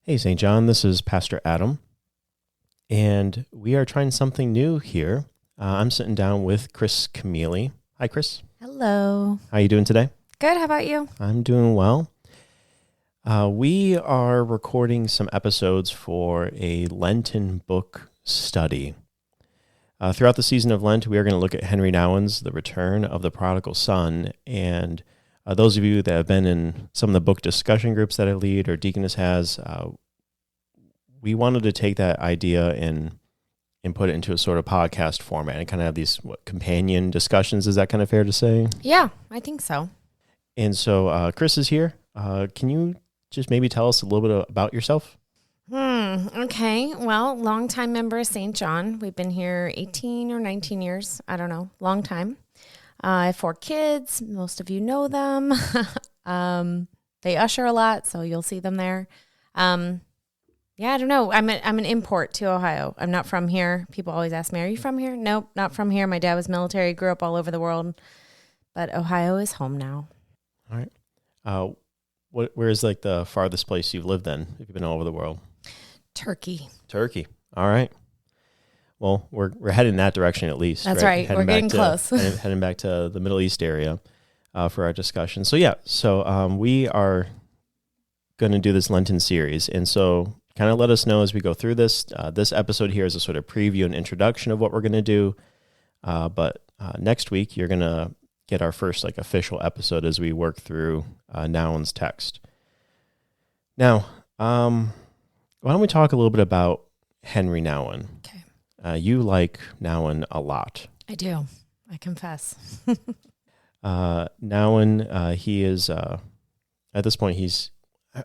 Hey, St. John, this is Pastor Adam, and we are trying something new here. I'm sitting down with Kris Camealy. Hi, Kris. Hello. How are you doing today? Good. How about you? I'm doing well. We are recording some episodes for a Lenten book study. Throughout the season of Lent, we are going to look at Henri Nouwen's The Return of the Prodigal Son, and those of you that have been in some of the book discussion groups that I lead or Deaconess has, we wanted to take that idea and put it into a sort of podcast format and kind of have these companion discussions. Is that kind of fair to say? Yeah, I think so. And so Kris is here. Can you just maybe tell us a little bit about yourself? Okay. Well, longtime member of St. John. We've been here 18 or 19 years. I don't know. Long time. I have 4 kids. Most of you know them. They usher a lot, so you'll see them there. Yeah, I don't know. I'm an import to Ohio. I'm not from here. People always ask me, are you from here? Nope, not from here. My dad was military, grew up all over the world, but Ohio is home now. All right. Where is like the farthest place you've lived then, if you've been all over the world? Turkey. All right. Well, we're heading in that direction at least. That's right. We're getting close. Heading back to the Middle East area for our discussion. So yeah, we are going to do this Lenten series, and so kind of let us know as we go through this. This episode here is a sort of preview and introduction of what we're going to do. But next week you're going to get our first like official episode as we work through Nouwen's text. Now, why don't we talk a little bit about Henri Nouwen? Okay. You like Nouwen a lot. I do. I confess. Nouwen, he is, at this point,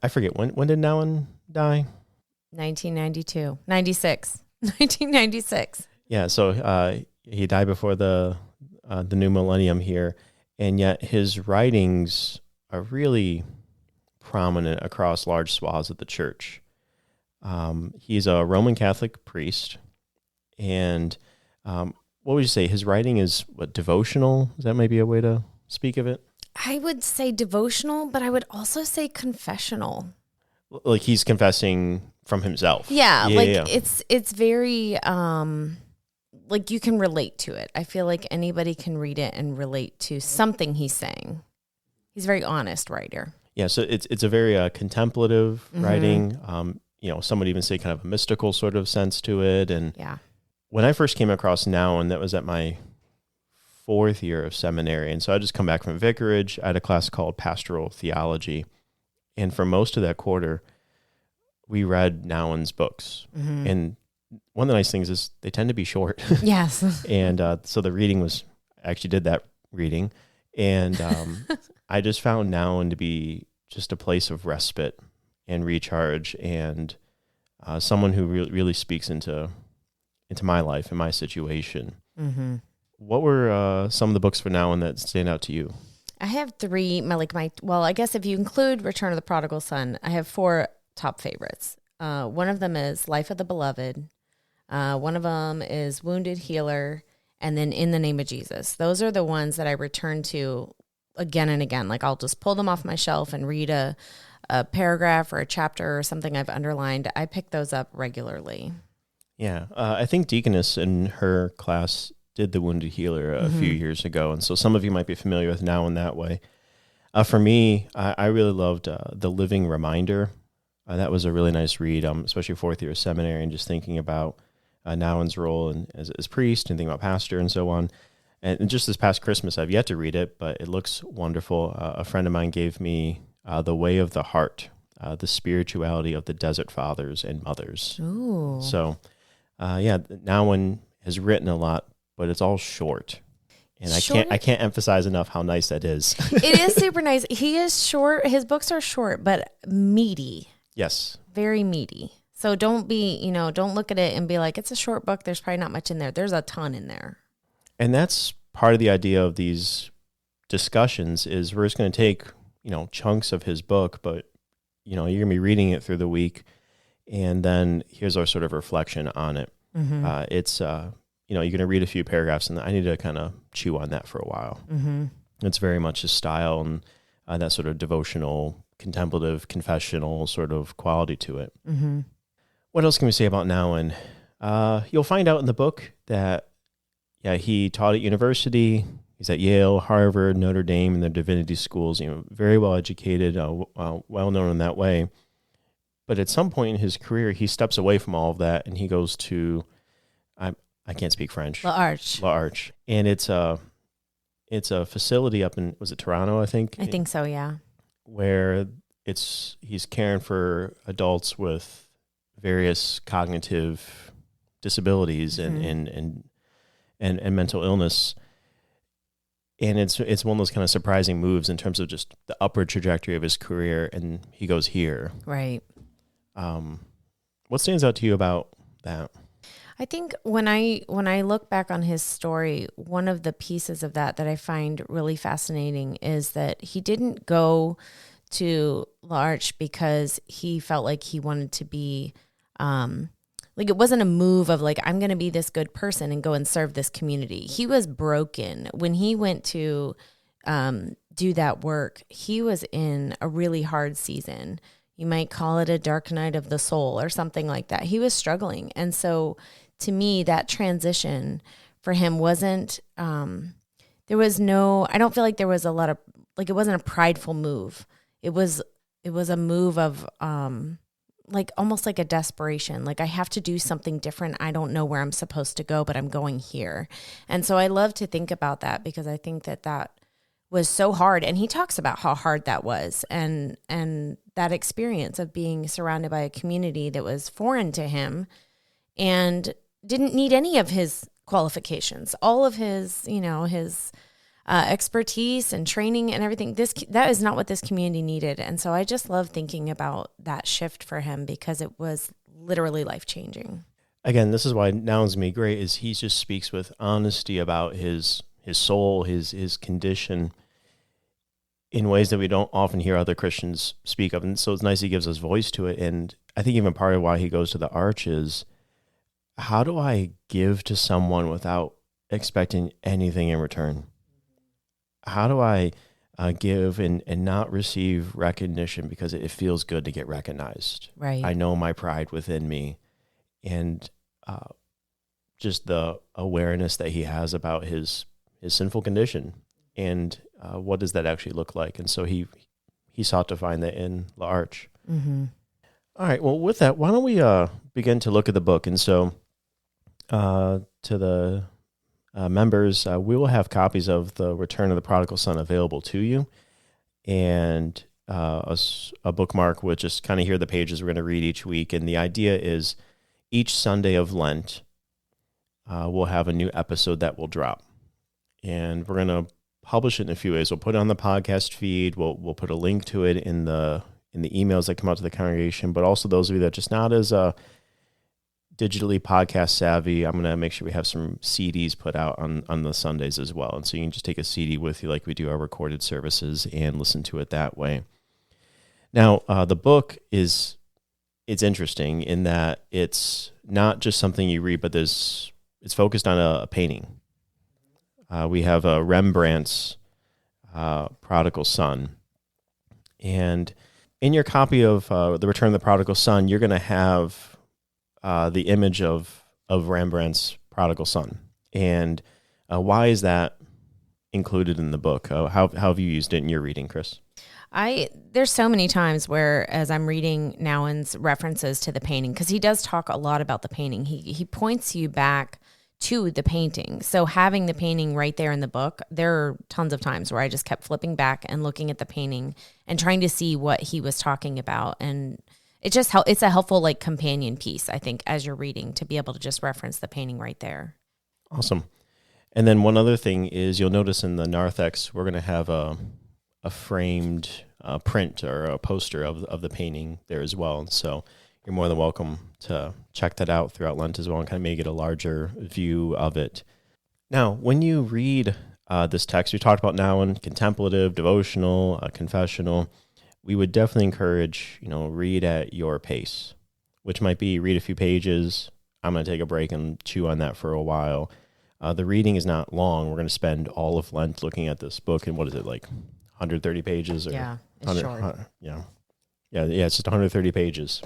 I forget, when did Nouwen die? 1992. 1996. Yeah, so he died before the new millennium here, and yet his writings are really prominent across large swaths of the church. He's a Roman Catholic priest, and what would you say? His writing is devotional? Is that maybe a way to speak of it? I would say devotional, but I would also say confessional. Like he's confessing from himself. Yeah. It's very like you can relate to it. I feel like anybody can read it and relate to something he's saying. He's a very honest writer. Yeah, so it's a very contemplative writing. Some would even say kind of a mystical sort of sense to it. And yeah. When I first came across Nouwen, that was at my 4th year of seminary. And so I just come back from vicarage. I had a class called Pastoral Theology. And for most of that quarter, we read Nouwen's books. Mm-hmm. And one of the nice things is they tend to be short. Yes. And so the reading I actually did that reading. And I just found Nouwen to be just a place of respite and recharge, and someone who really speaks into my life and my situation. Mm-hmm. What were some of the books for Nouwen that stand out to you? I have 3. I guess if you include Return of the Prodigal Son, I have 4 top favorites. One of them is Life of the Beloved. One of them is Wounded Healer, and then In the Name of Jesus. Those are the ones that I return to again and again. Like I'll just pull them off my shelf and read a paragraph or a chapter or something I've underlined. I pick those up regularly. Yeah. I think Deaconess in her class did the Wounded Healer a few years ago. And so some of you might be familiar with Nouwen that way. For me, I really loved The Living Reminder. That was a really nice read, especially 4th year of seminary, and just thinking about Nouwen's role as priest and thinking about pastor and so on. And just this past Christmas, I've yet to read it, but it looks wonderful. A friend of mine gave me The Way of the Heart, the spirituality of the desert fathers and mothers. Ooh. So, Nouwen has written a lot, but it's all short. And I can't emphasize enough how nice that is. It is super nice. He is short. His books are short, but meaty. Yes. Very meaty. So don't look at it and be like, it's a short book. There's probably not much in there. There's a ton in there. And that's part of the idea of these discussions is we're just going to take, chunks of his book, but, you're going to be reading it through the week. And then here's our sort of reflection on it. Mm-hmm. You're going to read a few paragraphs and I need to kind of chew on that for a while. Mm-hmm. It's very much his style and that sort of devotional contemplative, confessional sort of quality to it. Mm-hmm. What else can we say about Nouwen? You'll find out in the book that, he taught at university. He's at Yale, Harvard, Notre Dame, and their divinity schools. Very well educated, well known in that way. But at some point in his career, he steps away from all of that, and he goes to, I can't speak French. L'Arche, and it's a facility up in, was it Toronto? I think so. Yeah, where he's caring for adults with various cognitive disabilities and mental illness. And it's one of those kind of surprising moves in terms of just the upward trajectory of his career. And he goes here. Right. What stands out to you about that? I think when I look back on his story, one of the pieces of that I find really fascinating is that he didn't go to L'Arche because he felt like he wanted to be, like it wasn't a move of like, I'm going to be this good person and go and serve this community. He was broken. When he went to do that work, he was in a really hard season. You might call it a dark night of the soul or something like that. He was struggling. And so to me, that transition for him wasn't, I don't feel like there was a lot of, like it wasn't a prideful move. It was a move of, like almost like a desperation. Like I have to do something different. I don't know where I'm supposed to go, but I'm going here. And so I love to think about that because I think that was so hard. And he talks about how hard that was and that experience of being surrounded by a community that was foreign to him and didn't need any of his qualifications, all of his, his expertise and training and everything. That is not what this community needed. And so I just love thinking about that shift for him because it was literally life-changing. Again, this is why Nouwen's me great is he just speaks with honesty about his soul, his condition in ways that we don't often hear other Christians speak of. And so it's nice he gives us voice to it. And I think even part of why he goes to the Arch is, how do I give to someone without expecting anything in return? How do I give and not receive recognition because it feels good to get recognized? Right. I know my pride within me, and just the awareness that he has about his sinful condition, and what does that actually look like? And so he sought to find that in L'Arche. Mm-hmm. All right. Well, with that, why don't we begin to look at the book? And so, to the members, we will have copies of The Return of the Prodigal Son available to you, and a bookmark with just kind of here are the pages we're going to read each week. And the idea is each Sunday of Lent, we'll have a new episode that will drop, and we're going to publish it in a few ways. We'll put it on the podcast feed. We'll put a link to it in the emails that come out to the congregation, but also those of you that are just not as digitally podcast savvy, I'm going to make sure we have some CDs put out on the Sundays as well. And so you can just take a CD with you like we do our recorded services and listen to it that way. Now, the book it's interesting in that it's not just something you read, but it's focused on a painting. We have Rembrandt's Prodigal Son. And in your copy of The Return of the Prodigal Son, you're going to have the image of Rembrandt's Prodigal Son. And why is that included in the book? How have you used it in your reading, Kris? There's so many times where, as I'm reading Nouwen's references to the painting, because he does talk a lot about the painting, he points you back to the painting. So having the painting right there in the book, there are tons of times where I just kept flipping back and looking at the painting and trying to see what he was talking about. And it's a helpful like companion piece, I think, as you're reading, to be able to just reference the painting right there. Awesome. And then one other thing is you'll notice in the narthex, we're going to have a framed print or a poster of the painting there as well. And so you're more than welcome to check that out throughout Lent as well and kind of make it a larger view of it. Now, when you read this text, we talked about Nouwen, contemplative, devotional, confessional. We would definitely encourage, read at your pace, which might be read a few pages. I'm going to take a break and chew on that for a while. The reading is not long. We're going to spend all of Lent looking at this book. And what is it, like 130 pages? Yeah, It's short. Yeah. It's just 130 pages.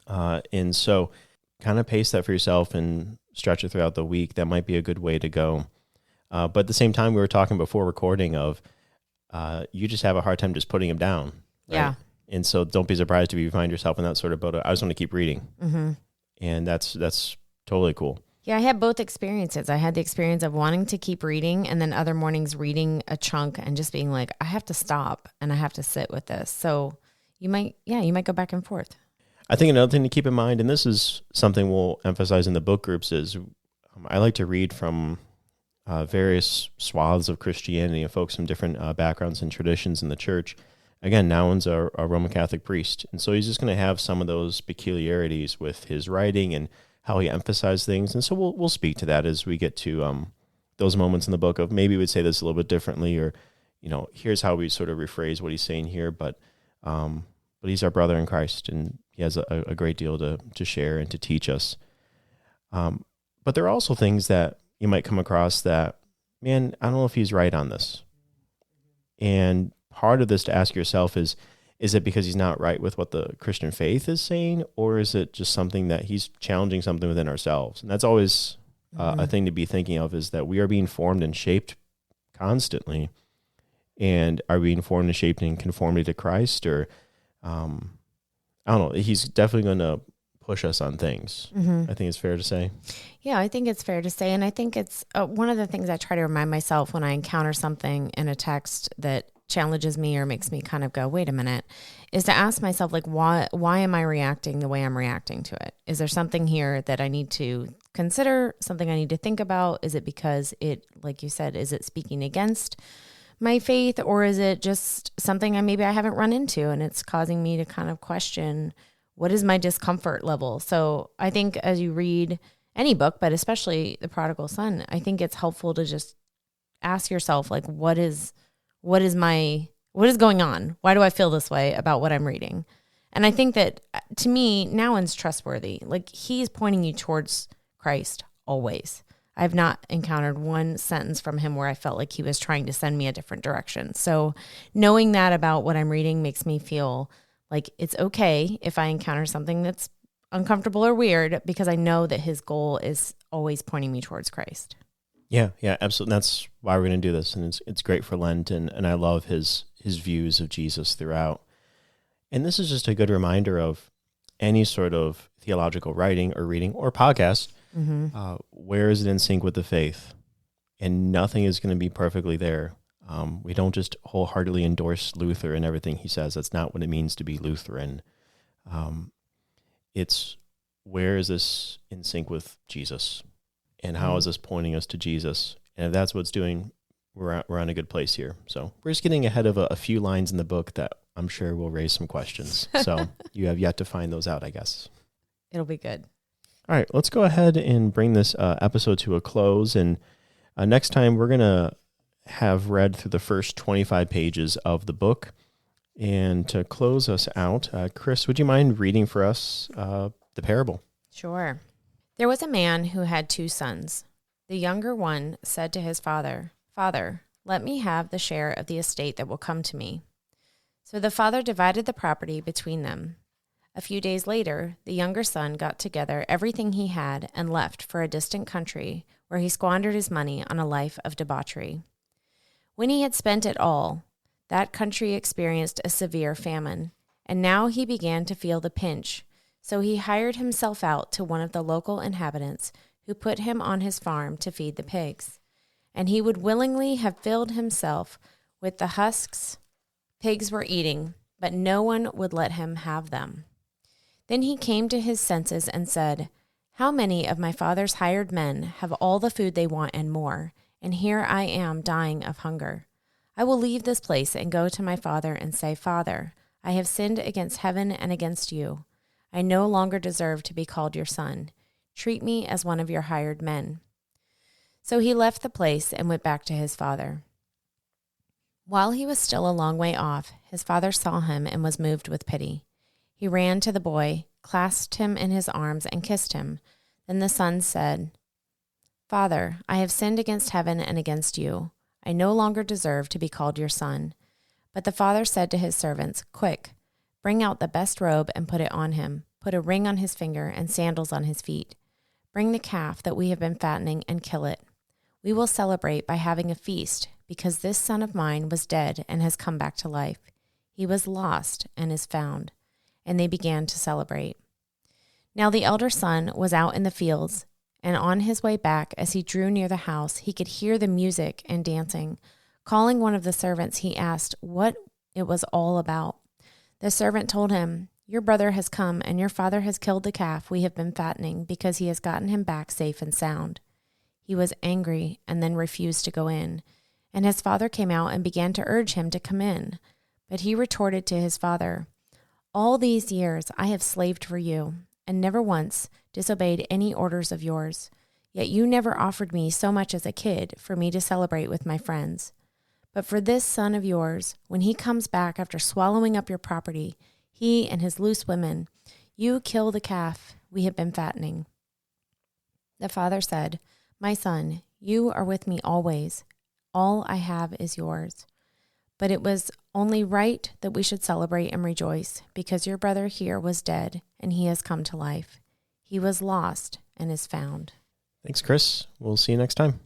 And so kind of pace that for yourself and stretch it throughout the week. That might be a good way to go. But at the same time, we were talking before recording of you just have a hard time just putting them down. Right? Yeah. And so don't be surprised if you find yourself in that sort of boat. I just want to keep reading. Mm-hmm. And that's totally cool. Yeah, I had both experiences. I had the experience of wanting to keep reading and then other mornings reading a chunk and just being like, I have to stop and I have to sit with this. So you might go back and forth. I think another thing to keep in mind, and this is something we'll emphasize in the book groups, is I like to read from various swaths of Christianity and folks from different backgrounds and traditions in the church. Again, Nouwen's a Roman Catholic priest, and so he's just going to have some of those peculiarities with his writing and how he emphasized things. And so we'll speak to that as we get to those moments in the book of maybe we'd say this a little bit differently, or, here's how we sort of rephrase what he's saying here. But he's our brother in Christ, and he has a great deal to share and to teach us. But there are also things that you might come across that, man, I don't know if he's right on this. And part of this to ask yourself is it because he's not right with what the Christian faith is saying, or is it just something that he's challenging something within ourselves? And that's always a thing to be thinking of, is that we are being formed and shaped constantly. And are we being formed and shaped in conformity to Christ, or I don't know. He's definitely going to push us on things. Mm-hmm. I think it's fair to say. Yeah, I think it's fair to say. And I think it's one of the things I try to remind myself when I encounter something in a text that challenges me or makes me kind of go, wait a minute, is to ask myself, like, why am I reacting the way I'm reacting to it? Is there something here that I need to consider, something I need to think about? Is it because it, like you said, is it speaking against my faith, or is it just something I haven't run into and it's causing me to kind of question what is my discomfort level? So I think as you read any book, but especially The Prodigal Son, I think it's helpful to just ask yourself, like, what is going on? Why do I feel this way about what I'm reading? And I think that, to me, Nouwen's trustworthy. Like, he's pointing you towards Christ always. I've not encountered one sentence from him where I felt like he was trying to send me a different direction. So knowing that about what I'm reading makes me feel like it's okay if I encounter something that's uncomfortable or weird, because I know that his goal is always pointing me towards Christ. Yeah, absolutely. That's why we're going to do this. And it's great for Lent. And I love his views of Jesus throughout. And this is just a good reminder of any sort of theological writing or reading or podcast. Mm-hmm. Where is it in sync with the faith? And nothing is going to be perfectly there. We don't just wholeheartedly endorse Luther and everything he says. That's not what it means to be Lutheran. It's, where is this in sync with Jesus? And how is this pointing us to Jesus? And if that's what it's doing, we're on a good place here. So we're just getting ahead of a few lines in the book that I'm sure will raise some questions. So you have yet to find those out, I guess. It'll be good. All right, let's go ahead and bring this episode to a close. And next time we're going to have read through the first 25 pages of the book. And to close us out, Kris, would you mind reading for us the parable? Sure. There was a man who had 2 sons. The younger one said to his father, "Father, let me have the share of the estate that will come to me." So the father divided the property between them. A few days later, the younger son got together everything he had and left for a distant country where he squandered his money on a life of debauchery. When he had spent it all, that country experienced a severe famine, and now he began to feel the pinch. So he hired himself out to one of the local inhabitants, who put him on his farm to feed the pigs. And he would willingly have filled himself with the husks pigs were eating, but no one would let him have them. Then he came to his senses and said, "How many of my father's hired men have all the food they want and more, and here I am dying of hunger? I will leave this place and go to my father and say, 'Father, I have sinned against heaven and against you. I no longer deserve to be called your son. Treat me as one of your hired men.' So he left the place and went back to his father. While he was still a long way off, his father saw him and was moved with pity. He ran to the boy, clasped him in his arms, and kissed him. Then the son said, 'Father, I have sinned against heaven and against you. I no longer deserve to be called your son.' But the father said to his servants, 'Quick, bring out the best robe and put it on him. Put a ring on his finger and sandals on his feet. Bring the calf that we have been fattening and kill it. We will celebrate by having a feast, because this son of mine was dead and has come back to life. He was lost and is found.' And they began to celebrate. Now the elder son was out in the fields, and on his way back, as he drew near the house, he could hear the music and dancing. Calling one of the servants, he asked what it was all about. The servant told him, 'Your brother has come, and your father has killed the calf we have been fattening, because he has gotten him back safe and sound.' He was angry and then refused to go in. And his father came out and began to urge him to come in. But he retorted to his father, 'All these years I have slaved for you, and never once disobeyed any orders of yours. Yet you never offered me so much as a kid for me to celebrate with my friends. But for this son of yours, when he comes back after swallowing up your property, he and his loose women, you kill the calf we have been fattening.' The father said, 'My son, you are with me always. All I have is yours. But it was only right that we should celebrate and rejoice, because your brother here was dead, and he has come to life. He was lost and is found.'" Thanks, Kris. We'll see you next time.